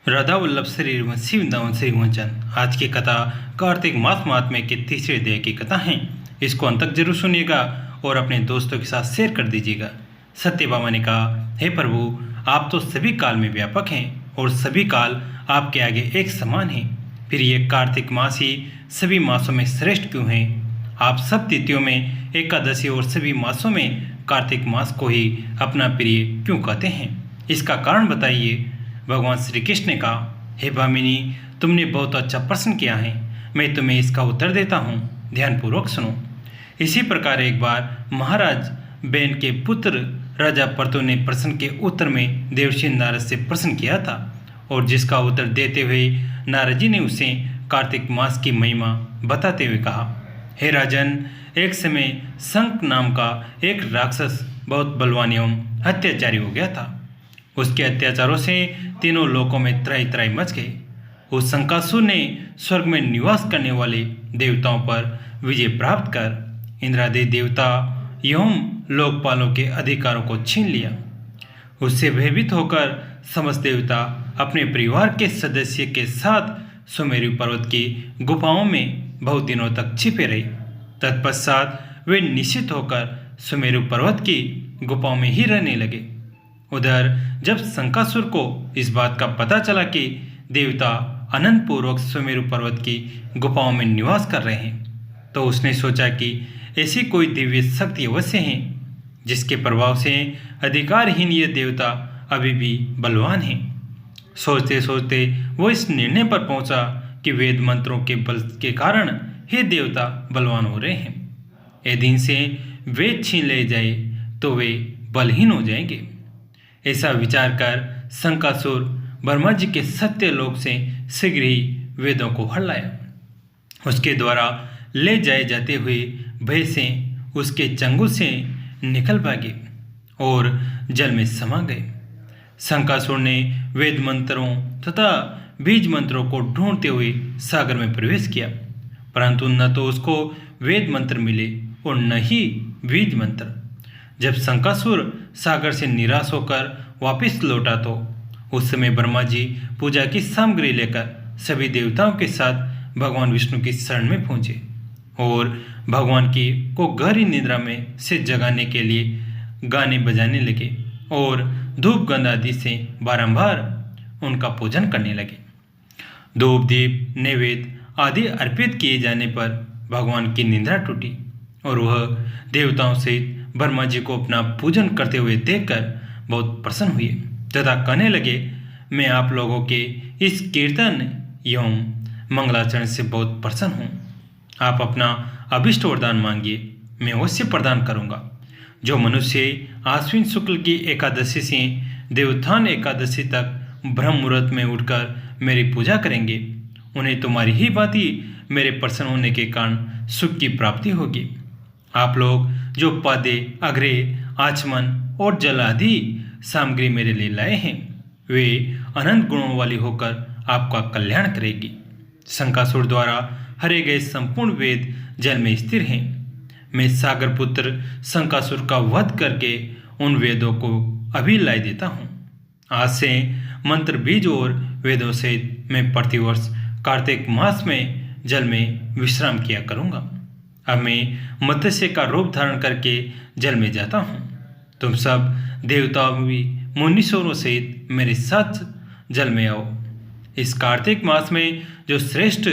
राधा वल्लभ श्री वंशी वृंदावन श्री वंचन। आज की कथा कार्तिक मास महात्म्य के तीसरे अध्याय की कथा है। इसको अंत तक जरूर सुनिएगा और अपने दोस्तों के साथ शेयर कर दीजिएगा। सत्य बाबा ने कहा, हे प्रभु, आप तो सभी काल में व्यापक हैं और सभी काल आपके आगे एक समान हैं। फिर ये कार्तिक मास ही सभी मासों में श्रेष्ठ क्यों है? आप सब तिथियों में एकादशी और सभी मासों में कार्तिक मास को ही अपना प्रिय क्यों कहते हैं? इसका कारण बताइए। भगवान श्री कृष्ण ने कहा, हे भामिनी, तुमने बहुत अच्छा प्रश्न किया है। मैं तुम्हें इसका उत्तर देता हूँ, ध्यानपूर्वक सुनो। इसी प्रकार एक बार महाराज बेन के पुत्र राजा पर्तु ने प्रश्न के उत्तर में देवर्षि नारद से प्रश्न किया था और जिसका उत्तर देते हुए नारद जी ने उसे कार्तिक मास की महिमा बताते हुए कहा, हे राजन, एक समय शंख नाम का एक राक्षस बहुत बलवान एवं अत्याचारी हो गया था। उसके अत्याचारों से तीनों लोकों में त्राही त्राही मच गई। उस शंकासुर ने स्वर्ग में निवास करने वाले देवताओं पर विजय प्राप्त कर इंद्रादि देवता एवं लोकपालों के अधिकारों को छीन लिया। उससे भयभीत होकर समस्त देवता अपने परिवार के सदस्य के साथ सुमेरु पर्वत की गुफाओं में बहुत दिनों तक छिपे रहे। तत्पश्चात वे निश्चित होकर सुमेरु पर्वत की गुफाओं में ही रहने लगे। उधर जब शंकासुर को इस बात का पता चला कि देवता अनंत पूर्वक सुमेरु पर्वत की गुफाओं में निवास कर रहे हैं, तो उसने सोचा कि ऐसी कोई दिव्य शक्ति अवश्य है जिसके प्रभाव से अधिकारहीन ये देवता अभी भी बलवान हैं। सोचते सोचते वो इस निर्णय पर पहुंचा कि वेद मंत्रों के बल के कारण हे देवता बलवान हो रहे हैं। यदि इनसे वेद छीन ले जाए तो वे बलहीन हो जाएंगे। ऐसा विचार कर शंकासुर ब्रह्मा जी के सत्य लोक से शीघ्र ही वेदों को हर लाया। उसके द्वारा ले जाए जाते हुए भय से उसके चंगुल से निकल भागे और जल में समा गए। शंकासुर ने वेद मंत्रों तथा बीज मंत्रों को ढूंढते हुए सागर में प्रवेश किया, परंतु न तो उसको वेद मंत्र मिले और न ही बीज मंत्र। जब शंकासुर सागर से निराश होकर वापस लौटा तो उस समय ब्रह्मा जी पूजा की सामग्री लेकर सभी देवताओं के साथ भगवान विष्णु की शरण में पहुंचे और भगवान की को गहरी निद्रा में से जगाने के लिए गाने बजाने लगे और धूप गंध आदि से बारंबार उनका पूजन करने लगे। धूप दीप नैवेद्य आदि अर्पित किए जाने पर भगवान की निद्रा टूटी और वह देवताओं सहित ब्रह्मा जी को अपना पूजन करते हुए देखकर बहुत प्रसन्न हुए तथा कहने लगे, मैं आप लोगों के इस कीर्तन एवं मंगलाचरण से बहुत प्रसन्न हूँ। आप अपना अभिष्ट वरदान मांगिए, मैं अवश्य प्रदान करूँगा। जो मनुष्य आश्विन शुक्ल की एकादशी से देवोत्थान एकादशी तक ब्रह्म मुहूर्त में उठकर मेरी पूजा करेंगे, उन्हें तुम्हारी ही भांति मेरे प्रसन्न होने के कारण सुख की प्राप्ति होगी। आप लोग जो पादे अग्रे आचमन और जल आदि सामग्री मेरे लिए लाए हैं, वे अनंत गुणों वाली होकर आपका कल्याण करेगी। शंकासुर द्वारा हरे गए संपूर्ण वेद जल में स्थिर हैं। मैं सागर पुत्र शंकासुर का वध करके उन वेदों को अभी लाई देता हूँ। आज से मंत्र बीज और वेदों सहित मैं प्रतिवर्ष कार्तिक मास में जल में विश्राम किया करूँगा। अब मैं मत्स्य का रूप धारण करके जल में जाता हूँ। तुम सब देवताओं भी मुनीश्वरों सहित मेरे साथ जल में आओ। इस कार्तिक मास में जो श्रेष्ठ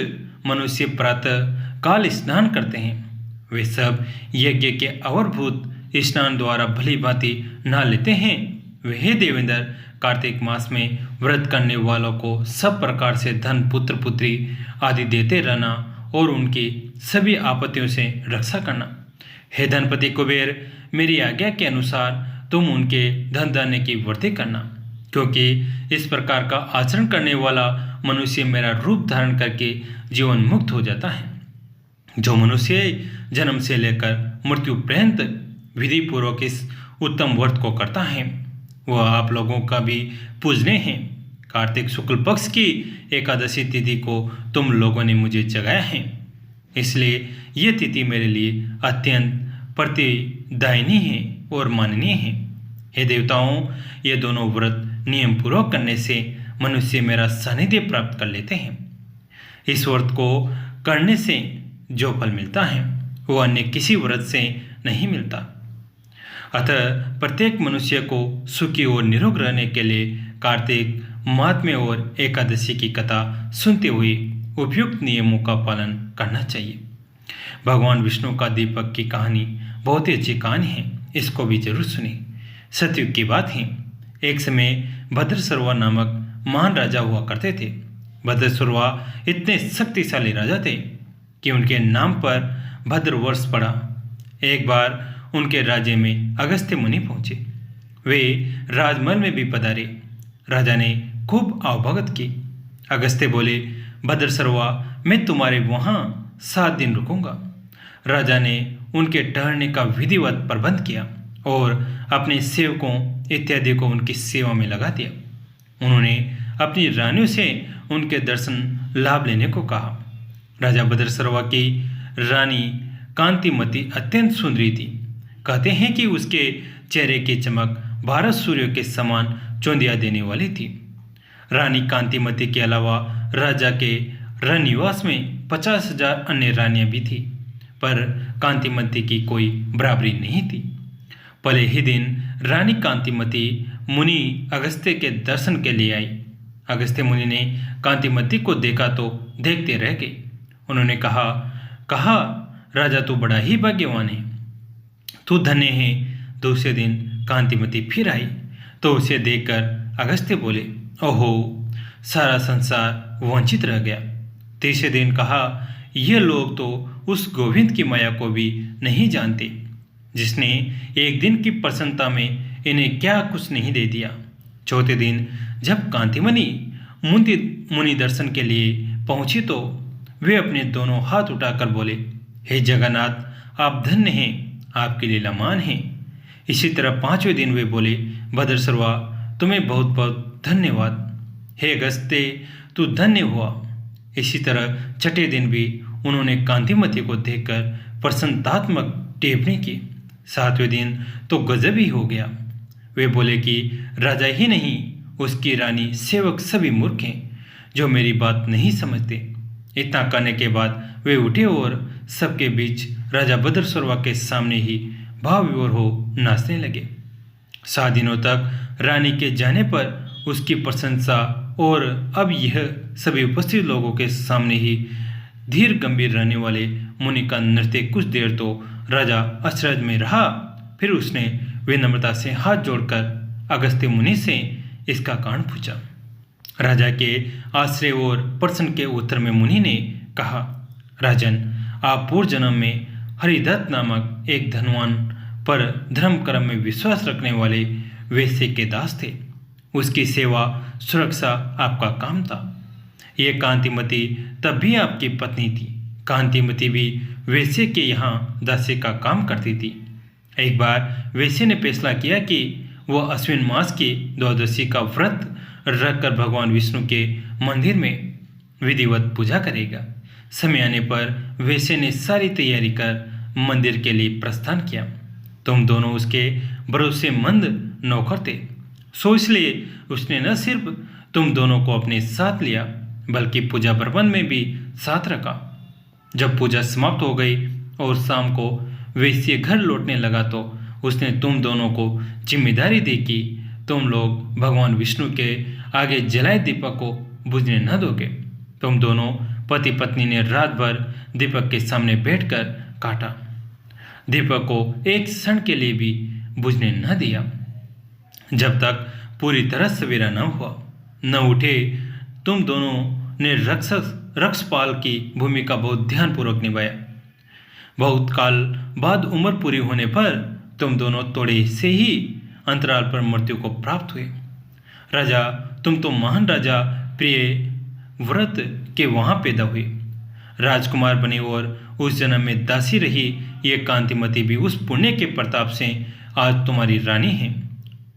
मनुष्य प्रातः काल स्नान करते हैं, वे सब यज्ञ के अवरभूत स्नान द्वारा भली भांति नहा लेते हैं। वे हे देवेंद्र, कार्तिक मास में व्रत करने वालों को सब प्रकार से धन पुत्र पुत्री आदि देते रहना और उनकी सभी आपत्तियों से रक्षा करना। हे धनपति कुबेर, मेरी आज्ञा के अनुसार तुम उनके धन दाने की वृद्धि करना, क्योंकि इस प्रकार का आचरण करने वाला मनुष्य मेरा रूप धारण करके जीवन मुक्त हो जाता है। जो मनुष्य जन्म से लेकर मृत्यु पर्यंत विधि पूर्वक इस उत्तम व्रत को करता है, वह आप लोगों का भी पूजनीय है। कार्तिक शुक्ल पक्ष की एकादशी तिथि को तुम लोगों ने मुझे जगाया है, इसलिए ये तिथि मेरे लिए अत्यंत प्रतिदायिनी है और माननीय है। हे देवताओं, ये दोनों व्रत नियम पूर्वक करने से मनुष्य मेरा सानिध्य प्राप्त कर लेते हैं। इस व्रत को करने से जो फल मिलता है वो अन्य किसी व्रत से नहीं मिलता। अतः प्रत्येक मनुष्य को सुखी और निरोग रहने के लिए कार्तिक महात्म्य और एकादशी की कथा सुनते हुए उपयुक्त नियमों का पालन करना चाहिए। भगवान विष्णु का दीपक की कहानी बहुत ही अच्छी कहानी है, इसको भी जरूर सुनिए। सतयुग की बात है। एक समय भद्रसर्वा नामक महान राजा हुआ करते थे। भद्रसर्वा इतने शक्तिशाली राजा थे कि उनके नाम पर भद्रवर्ष पड़ा। एक बार उनके राज्य में अगस्त्य मुनि पहुंचे। वे राजमहल में भी पधारे। राजा ने खूब आवभगत की। अगस्त्य बोले, भद्रसर्वा, मैं तुम्हारे वहाँ 7 दिन रुकूंगा। राजा ने उनके ठहरने का विधिवत प्रबंध किया और अपने सेवकों इत्यादि को उनकी सेवा में लगा दिया। उन्होंने अपनी रानियों से उनके दर्शन लाभ लेने को कहा। राजा भद्रसर्वा की रानी कांतिमती अत्यंत सुंदरी थी। कहते हैं कि उसके चेहरे की चमक भारत सूर्य के समान चौंधिया देने वाली थी। रानी कांतिमती के अलावा राजा के रणनिवास में 50,000 अन्य रानियां भी थी, पर कांतिमती की कोई बराबरी नहीं थी। पहले ही दिन रानी कांतिमती मुनि अगस्त्य के दर्शन के लिए आई। अगस्त्य मुनि ने कांतिमती को देखा तो देखते रह गए। उन्होंने कहा, राजा तू बड़ा ही भाग्यवान है, तू धन्य है। दूसरे दिन कांतिमती फिर आई तो उसे देखकर अगस्त्य बोले, ओहो, सारा संसार वंचित रह गया। तीसरे दिन कहा, ये लोग तो उस गोविंद की माया को भी नहीं जानते जिसने एक दिन की प्रसन्नता में इन्हें क्या कुछ नहीं दे दिया। चौथे दिन जब कांतिमणि मुनि दर्शन के लिए पहुंची तो वे अपने दोनों हाथ उठाकर बोले, हे जगन्नाथ, आप धन्य हैं, आपकी लीला मान है। इसी तरह 5वें दिन वे बोले, भद्रसर्वा, तुम्हें बहुत बहुत धन्यवाद। हे अगस्त्य, तू धन्य हुआ। इसी तरह 6ठे दिन भी उन्होंने कांतिमती को देखकर प्रसन्नतात्मक टिप्पणी की। 7वें दिन तो गजब ही हो गया। वे बोले कि राजा ही नहीं, उसकी रानी सेवक सभी मूर्ख हैं जो मेरी बात नहीं समझते। इतना करने के बाद वे उठे और सबके बीच राजा भद्रसर्वा के सामने ही भाव विभोर हो नाचने लगे। 7 दिनों तक रानी के जाने पर उसकी प्रशंसा और अब यह सभी उपस्थित लोगों के सामने ही धीर गंभीर रहने वाले मुनि का नृत्य कुछ देर तो राजा अचरज में रहा। फिर उसने विनम्रता से हाथ जोड़कर अगस्त्य मुनि से इसका कारण पूछा। राजा के आश्रय और प्रश्न के उत्तर में मुनि ने कहा, राजन, आप पूर्व जन्म में हरिदत्त नामक एक धनवान पर धर्म कर्म में विश्वास रखने वाले वैश्य के दास थे। उसकी सेवा सुरक्षा आपका काम था। ये कांतिमती तब भी आपकी पत्नी थी। कांतिमती भी वैश्य के यहाँ दासी का काम करती थी। एक बार वैश्य ने फैसला किया कि वह अश्विन मास की द्वादशी का व्रत रखकर भगवान विष्णु के मंदिर में विधिवत पूजा करेगा। समय आने पर वैश्य ने सारी तैयारी कर मंदिर के लिए प्रस्थान किया। तुम दोनों उसके भरोसेमंद नौकर थे, सो इसलिए उसने न सिर्फ तुम दोनों को अपने साथ लिया बल्कि पूजा प्रबंध में भी साथ रखा। जब पूजा समाप्त हो गई और शाम को वैश्य घर लौटने लगा तो उसने तुम दोनों को जिम्मेदारी दी कि तुम लोग भगवान विष्णु के आगे जलाए दीपक को बुझने न दोगे। तुम दोनों पति पत्नी ने रात भर दीपक के सामने बैठकर काटा। दीपक को एक क्षण के लिए भी बुझने न दिया जब तक पूरी तरह सवेरा न हुआ। न उठे। तुम दोनों ने रक्षपाल की भूमिका बहुत ध्यानपूर्वक निभाया। बहुत काल बाद उम्र पूरी होने पर तुम दोनों थोड़े से ही अंतराल पर मृत्यु को प्राप्त हुए। राजा, तुम तो महान राजा प्रिय व्रत के वहाँ पैदा हुए, राजकुमार बने और उस जन्म में दासी रही। ये कांतिमती भी उस पुण्य के प्रताप से आज तुम्हारी रानी है।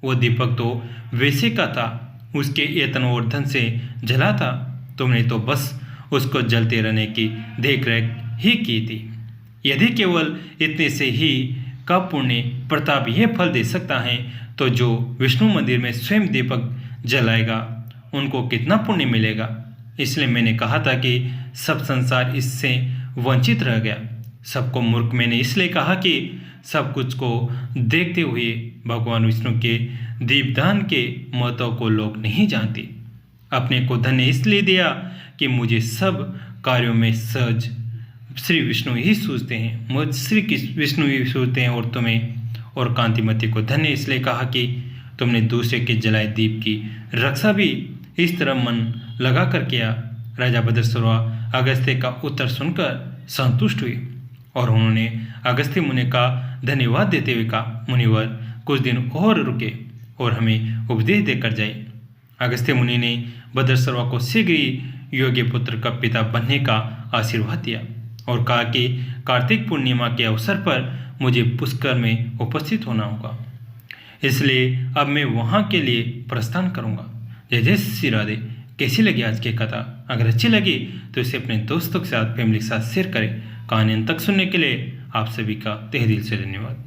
वो दीपक तो वैसे का था, उसके यत्न और धन से जला था। तुमने तो बस उसको जलते रहने की देखरेख ही की थी। यदि केवल इतने से ही का पुण्य प्रताप यह फल दे सकता है तो जो विष्णु मंदिर में स्वयं दीपक जलाएगा उनको कितना पुण्य मिलेगा। इसलिए मैंने कहा था कि सब संसार इससे वंचित रह गया। सबको मूर्ख मैंने इसलिए कहा कि सब कुछ को देखते हुए भगवान विष्णु के दीपदान के महत्व को लोग नहीं जानते। अपने को धन्य इसलिए दिया कि मुझे सब कार्यों में सहज श्री विष्णु ही सूझते हैं, मुझ श्री विष्णु ही सूझते हैं। और तुम्हें और कांतिमती को धन्य इसलिए कहा कि तुमने दूसरे के जलाए दीप की रक्षा भी इस तरह मन लगा कर किया। राजा भद्रसर्वा अगस्त्य का उत्तर सुनकर संतुष्ट हुए और उन्होंने अगस्त्य मुनि का धन्यवाद देते हुए कहा, मुनिवर कुछ दिन और रुके और हमें उपदेश देकर जाए। अगस्त्य मुनि ने भद्रसर्वा को शीघ्र ही योग्य पुत्र का पिता बनने का आशीर्वाद दिया और कहा कि कार्तिक पूर्णिमा के अवसर पर मुझे पुष्कर में उपस्थित होना होगा, इसलिए अब मैं वहाँ के लिए प्रस्थान करूँगा। जय जय श्री राधे। कैसी लगी आज की कथा? अगर अच्छी लगी तो इसे अपने दोस्तों के साथ, फैमिली के साथ शेयर करें। कहानी अंत तक सुनने के लिए आप सभी का तहे दिल से धन्यवाद।